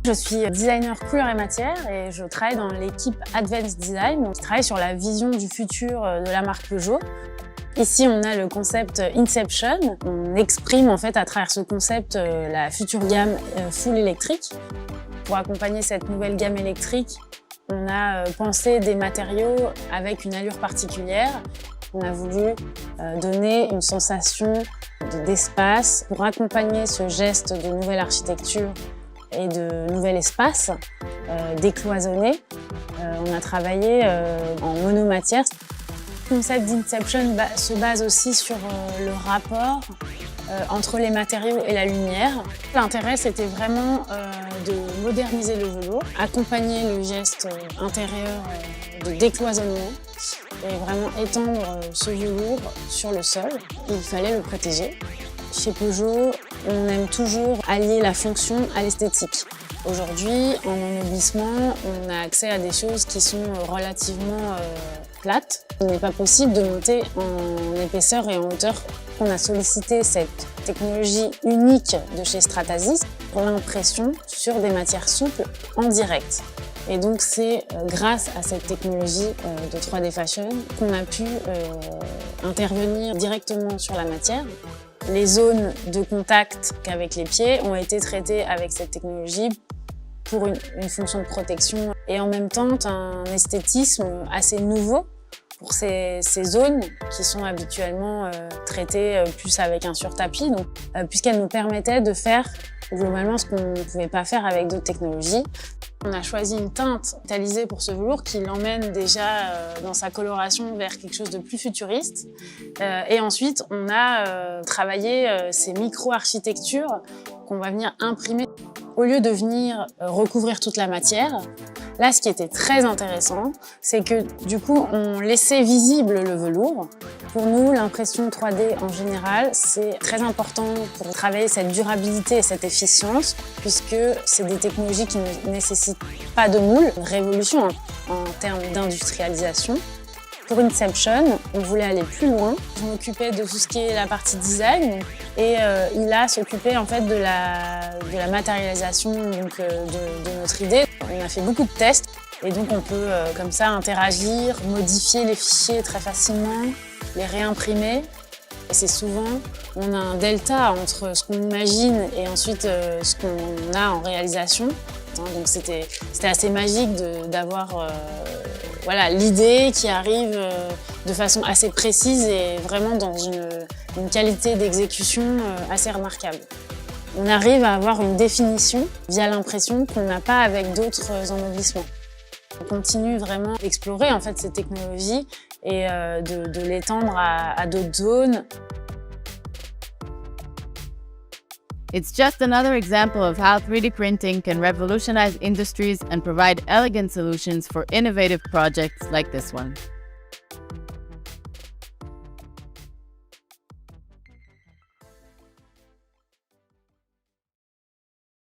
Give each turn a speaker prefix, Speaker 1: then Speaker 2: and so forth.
Speaker 1: Je suis designer couleurs et matières et je travaille dans l'équipe Advanced Design, qui travaille sur la vision du futur de la marque Peugeot. Ici, on a le concept Inception. On exprime en fait à travers ce concept la future gamme full électrique. Pour accompagner cette nouvelle gamme électrique, on a pensé des matériaux avec une allure particulière. On a voulu donner une sensation d'espace pour accompagner ce geste de nouvelle architecture et de nouvel espace décloisonné. On a travaillé en monomatière. Le concept d'Inception se base aussi sur le rapport entre les matériaux et la lumière. L'intérêt, c'était vraiment de moderniser le velours, accompagner le geste intérieur de décloisonnement et vraiment étendre ce velours sur le sol. Il fallait le protéger. Chez Peugeot, on aime toujours allier la fonction à l'esthétique. Aujourd'hui, en ennoblissement, on a accès à des choses qui sont relativement plates. Il n'est pas possible de monter en épaisseur et en hauteur. On a sollicité cette technologie unique de chez Stratasys pour l'impression sur des matières souples en direct. Et donc c'est grâce à cette technologie de 3D Fashion qu'on a pu intervenir directement sur la matière. Les zones de contact qu'avec les pieds ont été traitées avec cette technologie pour une fonction de protection et en même temps un esthétisme assez nouveau pour ces zones qui sont habituellement traitées plus avec un surtapis, puisqu'elles nous permettaient de faire globalement ce qu'on ne pouvait pas faire avec d'autres technologies. On a choisi une teinte métallisée pour ce velours qui l'emmène déjà dans sa coloration vers quelque chose de plus futuriste. Et ensuite, on a travaillé ces micro-architectures qu'on va venir imprimer. Au lieu de venir recouvrir toute la matière, là, ce qui était très intéressant, c'est que du coup, on laissait visible le velours. Pour nous, l'impression 3D en général, c'est très important pour travailler cette durabilité et cette efficience, puisque c'est des technologies qui ne nécessitent pas de moule, une révolution en termes d'industrialisation. Pour Inception, on voulait aller plus loin. Je m'occupais de tout ce qui est la partie design et il a s'occupé en fait de la matérialisation donc, de notre idée. On a fait beaucoup de tests et donc on peut comme ça interagir, modifier les fichiers très facilement, les réimprimer. Et c'est souvent, on a un delta entre ce qu'on imagine et ensuite ce qu'on a en réalisation. Donc c'était assez magique d'avoir voilà, l'idée qui arrive de façon assez précise et vraiment dans une qualité d'exécution assez remarquable. On arrive à avoir une définition via l'impression qu'on n'a pas avec d'autres ennoblissements. On continue vraiment d'explorer en fait, ces technologies et de l'étendre à d'autres zones.
Speaker 2: It's just another example of how 3D printing can revolutionize industries and provide elegant solutions for innovative projects like this one.